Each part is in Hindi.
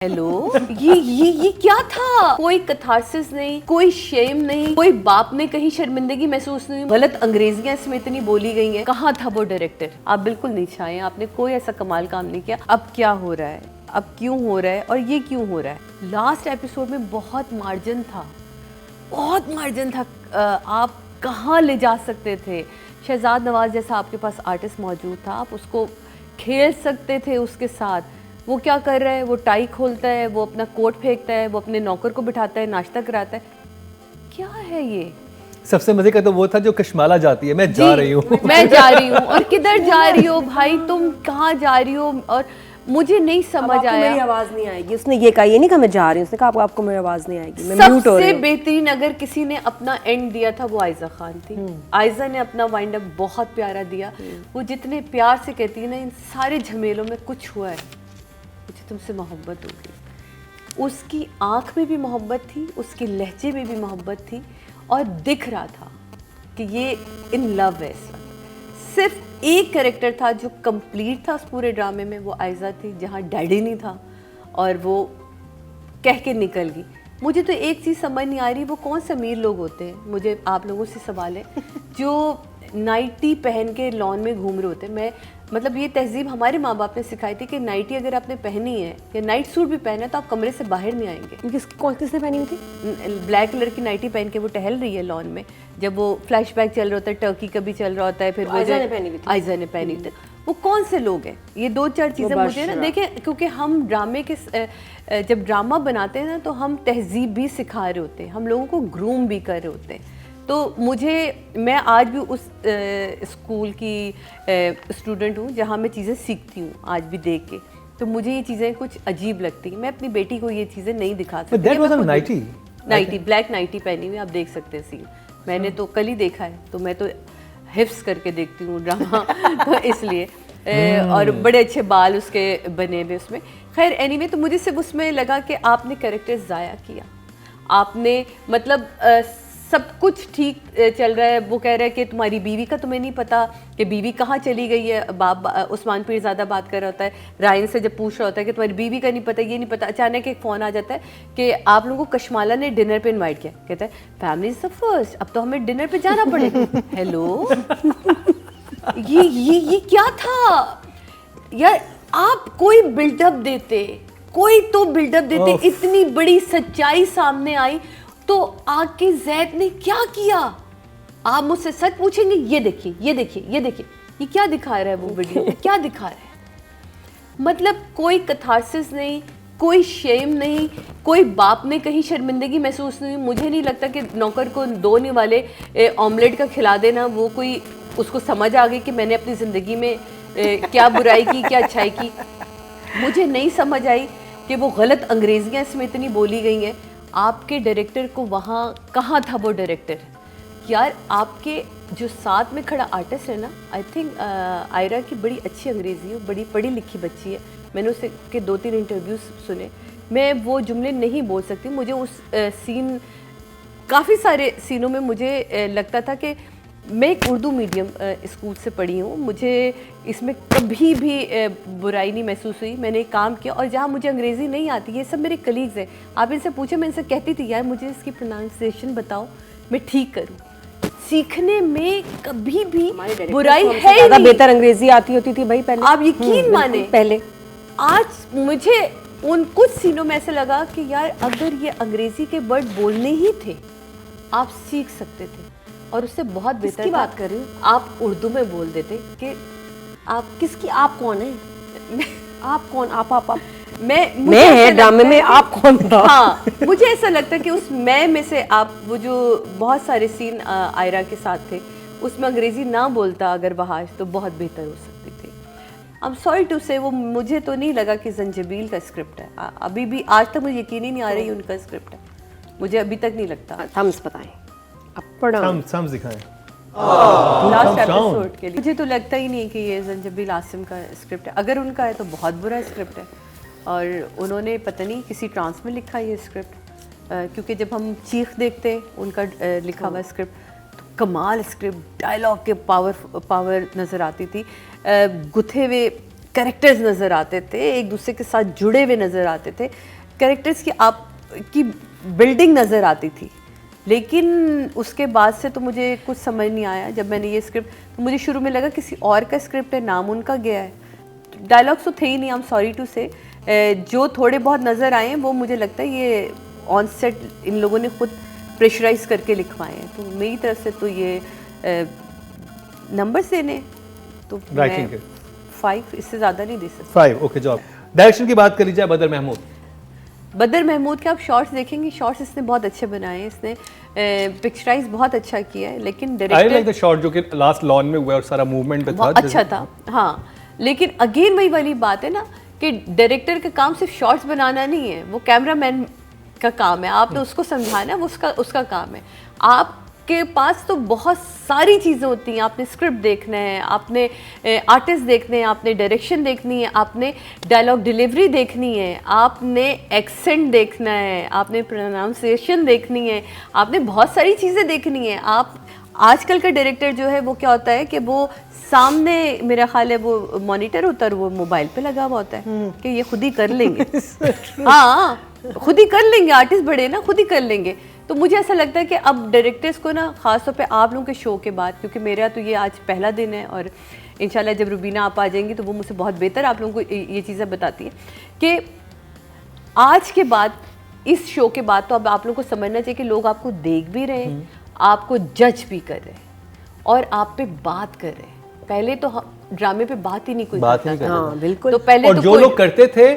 हेलो, ये क्या था? कोई कथारसिस नहीं, कोई शेम नहीं, कोई बाप ने कहीं शर्मिंदगी महसूस नहीं, गलत अंग्रेजियां इसमें इतनी बोली गई हैं। कहाँ था वो डायरेक्टर? आप बिल्कुल नहीं छाए, आपने कोई ऐसा कमाल काम नहीं किया। अब क्या हो रहा है, अब क्यों हो रहा है और ये क्यों हो रहा है? लास्ट एपिसोड में बहुत मार्जिन था, बहुत मार्जिन था। आप कहाँ ले जा सकते थे? शहजाद नवाज जैसा आपके पास आर्टिस्ट मौजूद था, आप उसको खेल सकते थे उसके साथ। वो क्या कर रहा है? वो टाई खोलता है, वो अपना कोट फेंकता है, वो अपने नौकर को बिठाता है, नाश्ता कराता है। क्या है ये? सबसे मजे का तो वो था जो कश्माला जाती है, मैं जा रही हूँ मैं जा रही हूँ। और किधर जा रही हो भाई, तुम कहाँ जा रही हो? और मुझे नहीं समझ आया। मेरी आवाज नहीं आएगी, उसने ये कहा, ये नहीं कहा मैं जा रही हूँ, उसने कहा आपको मेरी आवाज नहीं आएगी, मैं म्यूट हो रही सबसे हूँ। बेहतरीन अगर किसी ने अपना एंड दिया था वो आयजा खान थी। आयजा ने अपना वाइंड अप बहुत प्यारा दिया। वो जितने प्यार से कहती है ना, इन सारे झमेलों में कुछ हुआ है, मुझे तुमसे मोहब्बत हो गई। उसकी आंख में भी मोहब्बत थी, उसके लहजे में भी मोहब्बत थी, और दिख रहा था कि ये इन लव है इस वक्त। सिर्फ एक कैरेक्टर था जो कंप्लीट था उस पूरे ड्रामे में, वो आयजा थी, जहाँ डैडी नहीं था और वो कह के निकल गई। मुझे तो एक चीज़ समझ नहीं आ रही, वो कौन से अमीर लोग होते हैं, मुझे आप लोगों से सवाल है, जो नाइटी पहन के लॉन में घूम रहे होते हैं। मैं मतलब ये तहजीब हमारे माँ बाप ने सिखाई थी कि नाइटी अगर आपने पहनी है या नाइट सूट भी पहना है तो आप कमरे से बाहर नहीं आएंगे। किसने पहनी हुई थी? ब्लैक कलर की नाइटी पहन के वो टहल रही है लॉन में, जब वो फ्लैशबैक चल रहा होता है, टर्की का भी चल रहा होता है, फिर वो आयजा ने पहनी हुई थी। आयजा ने पहनी थी। वो कौन से लोग हैं? ये दो चार चीज़ें मुझे ना देखें, क्योंकि हम ड्रामे के जब ड्रामा बनाते हैं ना तो हम तहजीब भी सिखा रहे होते हैं, हम लोगों को ग्रूम भी कर रहे होते हैं। तो मैं आज भी उस स्कूल की स्टूडेंट हूँ जहाँ मैं चीज़ें सीखती हूँ आज भी देख के। तो मुझे ये चीज़ें कुछ अजीब लगती हैं, मैं अपनी बेटी को ये चीज़ें नहीं दिखा सकती। नाइटी, ब्लैक नाइटी पहनी हुई, आप देख सकते हैं सीन। मैंने तो कल ही देखा है, तो मैं तो हिफ्स करके देखती हूँ ड्रामा तो इसलिए और बड़े अच्छे बाल उसके बने हुए उसमें। खैर एनीवे, तो मुझे सिर्फ उसमें लगा कि आपने कैरेक्टर ज़ाया किया। आपने मतलब सब कुछ ठीक चल रहा है, वो कह रहा है कि तुम्हारी बीवी का तुम्हें नहीं पता कि बीवी कहाँ चली गई है। बाप उस्मान पीरज़ादा बात कर रहा होता है, रायन से जब पूछ रहा होता है कि तुम्हारी बीवी का नहीं पता, ये नहीं पता। अचानक एक फ़ोन आ जाता है कि आप लोगों को कश्माला ने डिनर पे इनवाइट किया। कहता है फैमिली इज़ द फर्स्ट, अब तो हमें डिनर पे जाना पड़ेगा। हेलो, ये क्या था यार? आप कोई बिल्डअप देते, कोई तो बिल्डअप देते। इतनी बड़ी सच्चाई सामने आई तो आके जैद ने क्या किया? आप मुझसे सच पूछेंगे? ये देखिए, ये देखिए, ये देखिए, ये क्या दिखा रहा है वो वीडियो? क्या दिखा रहा है? मतलब कोई कथारसिस नहीं, कोई शेम नहीं, कोई बाप ने कहीं शर्मिंदगी महसूस नहीं। मुझे नहीं लगता कि नौकर को 2 निवाले ऑमलेट का खिला देना वो कोई उसको समझ आ गई कि मैंने अपनी ज़िंदगी में क्या बुराई की, क्या अच्छाई की। मुझे नहीं समझ आई कि वो गलत अंग्रेजियाँ इसमें इतनी बोली गई हैं। आपके डायरेक्टर को वहाँ, कहाँ था वो डायरेक्टर? यार आपके जो साथ में खड़ा आर्टिस्ट है ना, आई थिंक आयरा की बड़ी अच्छी अंग्रेज़ी है, बड़ी पढ़ी लिखी बच्ची है। मैंने उसके 2-3 इंटरव्यूज़ सुने, मैं वो जुमले नहीं बोल सकती। मुझे उस सीन, काफ़ी सारे सीनों में मुझे लगता था कि मैं एक उर्दू मीडियम स्कूल से पढ़ी हूँ, मुझे इसमें कभी भी बुराई नहीं महसूस हुई। मैंने काम किया, और जहाँ मुझे अंग्रेज़ी नहीं आती, ये सब मेरे कलीग्स हैं, आप इनसे पूछे, मैं इनसे कहती थी यार मुझे इसकी प्रोनाउंसिएशन बताओ, मैं ठीक करूँ। सीखने में कभी भी बुराई है ही नहीं। बेहतर अंग्रेजी आती होती थी भाई पहले, आप यकीन माने पहले। आज मुझे उन कुछ सीनों में ऐसा लगा कि यार अगर ये अंग्रेज़ी के वर्ड बोलने ही थे, आप सीख सकते थे, और उससे बहुत बेहतर की बात कर रही हूँ, आप उर्दू में बोल देते कि आप किसकी, आप कौन है? आप कौन? आप मैं है ड्रामे में, आप कौन था? हाँ, मुझे ऐसा लगता है कि उस मैं में से आप, वो जो बहुत सारे सीन आयरा के साथ थे, उसमें अंग्रेजी ना बोलता अगर वहाज, तो बहुत बेहतर हो सकती थी। आई एम सॉरी टू से, वो मुझे तो नहीं लगा कि जंजीबील का स्क्रिप्ट है। अभी भी आज तक मुझे यकीन ही नहीं आ रही उनका स्क्रिप्ट है, मुझे अभी तक नहीं लगता। थम्स बताएं, थम्स दिखाएं लास्ट एपिसोड के लिए। मुझे तो लगता ही नहीं कि ये जंजीबील आसिम का स्क्रिप्ट है। अगर उनका है तो बहुत बुरा स्क्रिप्ट है, और उन्होंने पता नहीं किसी ट्रांस में लिखा ये स्क्रिप्ट, क्योंकि जब हम चीख देखते उनका लिखा हुआ स्क्रिप्ट, तो कमाल स्क्रिप्ट, डायलॉग के पावर नज़र आती थी, गुथे हुए कैरेक्टर्स नज़र आते थे, एक दूसरे के साथ जुड़े हुए नज़र आते थे, कैरेक्टर्स की आपकी बिल्डिंग नज़र आती थी। लेकिन उसके बाद से तो मुझे कुछ समझ नहीं आया। जब मैंने ये स्क्रिप्ट, तो मुझे शुरू में लगा किसी और का स्क्रिप्ट है, नाम उनका गया है, डायलॉग्स तो थे ही नहीं, आई एम सॉरी टू से। जो थोड़े बहुत नज़र आए हैं वो मुझे लगता है ये ऑन सेट इन लोगों ने खुद प्रेशराइज करके लिखवाए हैं। तो मेरी तरफ से तो ये नंबर देने तो राइटिंग मैं 5, इससे ज़्यादा नहीं दे सकती। 5 ओके जॉब। डायरेक्शन की बात कर लीजिए बदर महमूद। बदर महमूद के आप शॉर्ट्स देखेंगे, शॉर्ट्स इसने बहुत अच्छे बनाए हैं, इसने पिक्चराइज बहुत अच्छा किया है। लेकिन आई डायरेक्टर लाइक द शॉट जो कि लास्ट लॉन में हुआ और सारा मूवमेंट पे था, बहुत अच्छा था। हाँ, लेकिन अगेन वही वाली बात है ना कि डायरेक्टर का काम सिर्फ शॉट्स बनाना नहीं है, वो कैमरामैन का काम है। आपने उसको समझाना है, वो उसका काम है। आपके पास तो बहुत सारी चीज़ें होती हैं, आपने स्क्रिप्ट देखना है, आपने आर्टिस्ट देखने हैं, आपने डायरेक्शन देखनी है, आपने डायलॉग डिलीवरी देखनी है, आपने एक्सेंट देखना है, आपने प्रोनाउंसिएशन देखनी है, आपने बहुत सारी चीज़ें देखनी है। आप आजकल का डायरेक्टर जो है वो क्या होता है कि वो सामने, मेरा ख्याल है वो मॉनिटर होता है, वो मोबाइल पे लगा हुआ होता है कि ये खुद ही कर लेंगे। हाँ, खुद ही कर लेंगे, आर्टिस्ट बड़े ना, खुद ही कर लेंगे। तो मुझे ऐसा लगता है कि अब डायरेक्टर्स को ना, ख़ासतौर पे आप लोगों के शो के बाद, क्योंकि मेरा तो ये आज पहला दिन है और इंशाल्लाह जब रुबीना आप आ जाएंगी तो वो मुझसे बहुत बेहतर आप लोगों को ये चीज़ें बताती हैं कि आज के बाद, इस शो के बाद तो अब आप लोगों को समझना चाहिए कि लोग आपको देख भी रहे हैं, आपको जज भी कर रहे हैं और आप पे बात कर रहे हैं। पहले तो ड्रामे पे बात ही नहीं कोई बात करता नहीं था। करता हाँ, बिल्कुल। तो पहले और तो जो लोग करते थे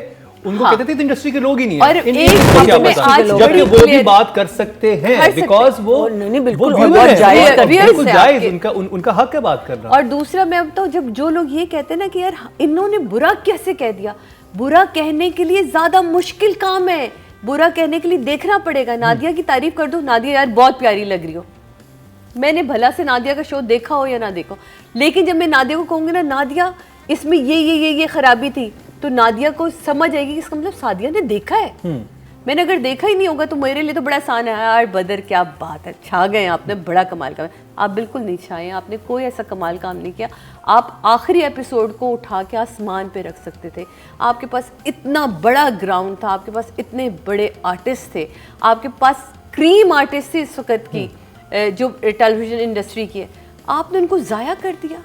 उनको कहते थे इंडस्ट्री के लोग ही नहीं और है, एक को क्या चीज़ में पता, आज जबकि बड़ी वो भी clear- बात कर सकते हैं कर सकते बिकॉज वो नहीं, बिल्कुल, वो और viewer बहुत हैं, जायज़ वो कर- बिल्कुल viewers जायज़, हैं उनका हक है बात करना। और दूसरा मैं बताऊं, जब जो लोग ये कहते हैं ना कि यार इन्होंने बुरा कैसे कह दिया, बुरा कहने के लिए ज्यादा मुश्किल काम है। बुरा कहने के लिए देखना पड़ेगा। नादिया की तारीफ कर दो, नादिया यार बहुत प्यारी लग रही हो, मैंने भला से नादिया का शो देखा हो या ना देखो, लेकिन जब मैं नादिया को कहूंगी ना नादिया इसमें ये खराबी थी, तो नादिया को समझ आएगी कि इसका मतलब सादिया ने देखा है। मैंने अगर देखा ही नहीं होगा तो मेरे लिए तो बड़ा आसान है। यार बदर क्या बात है, छा गए आपने, बड़ा कमाल का। आप बिल्कुल नहीं छाए, आपने कोई ऐसा कमाल काम नहीं किया। आप आखिरी एपिसोड को उठा के आसमान पे रख सकते थे। आपके पास इतना बड़ा ग्राउंड था, आपके पास इतने बड़े आर्टिस्ट थे, आपके पास क्रीम आर्टिस्ट थी इस वक्त की जो टेलीविज़न इंडस्ट्री की है, आपने उनको ज़ाया कर दिया।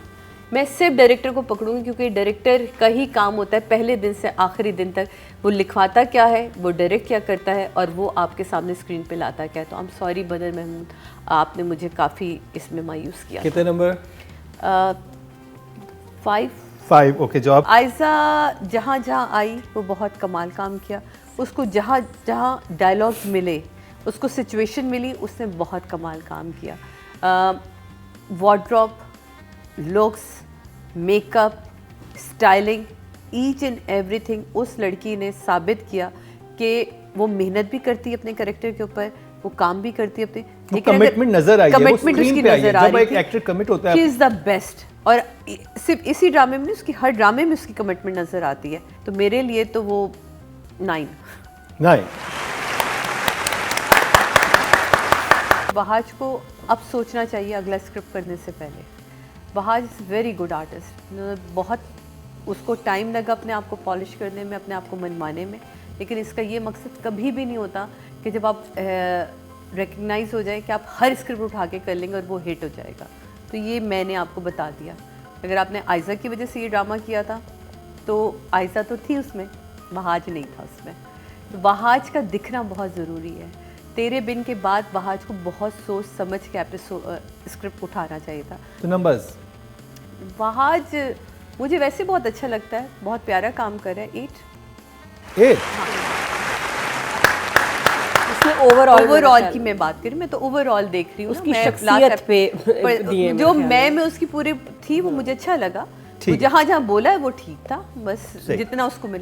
मैं सिर्फ डायरेक्टर को पकड़ूंगी क्योंकि डायरेक्टर का ही काम होता है पहले दिन से आखिरी दिन तक वो लिखवाता क्या है, वो डायरेक्ट क्या करता है और वो आपके सामने स्क्रीन पे लाता क्या है। तो आई एम सॉरी बदर महमूद, आपने मुझे काफ़ी इसमें मायूस किया। कितने नंबर? 5 okay job. आयज़ा जहाँ जहाँ आई वो बहुत कमाल काम किया, उसको जहाँ जहाँ डायलॉग्स मिले, उसको सिचुएशन मिली, उसने बहुत कमाल काम किया। Wardrobe, looks, makeup, styling, each and everything, उस लड़की ने साबित किया कि वो मेहनत भी करती है अपने कैरेक्टर के ऊपर, वो काम भी करती है अपने, कमिटमेंट नजर आई है, वो कमिटमेंट स्क्रीन उसकी पे आई है। नजर आ जब रही एक थी। एक्टर कमिट होता है, शी इज़ द बेस्ट। और सिर्फ इसी ड्रामे में, उसकी हर ड्रामे में उसकी कमिटमेंट नजर आती है। तो मेरे लिए तो वो 9। नहीं वहाज को अब सोचना चाहिए अगला स्क्रिप्ट करने से पहले। Wahaj is very good artist, बहुत उसको टाइम लगा अपने आप को पॉलिश करने में, अपने आप को मनवाने में, लेकिन इसका ये मकसद कभी भी नहीं होता कि जब आप रिकग्नाइज हो जाए कि आप हर स्क्रिप्ट उठा के कर लेंगे और वो हिट हो जाएगा। तो ये मैंने आपको बता दिया। अगर आपने आयज़ा की वजह से ये ड्रामा किया था तो आयज़ा तो थी उसमें, वहाज नहीं था उसमें। तो वहाज का दिखना बहुत ज़रूरी है। तेरे बिन के बाद वहाज को बहुत सोच समझ के स्क्रिप्ट उठाना चाहिए था। तो नंबर्स? वहाज मुझे वैसे बहुत अच्छा लगता है, बहुत प्यारा काम कर रहा है। 8। उसमें ओवरऑल की मैं बात करी, मैं तो ओवरऑल देख रही हूँ उसकी मैं शख्सियत last पे पर दिए जो मेरे ख्याल मैं उसकी पूरी थी वो मुझे अच्छा लगा। ठीक। जहाँ जहाँ बोला है वो ठीक था, बस सही। जितना उसको मिला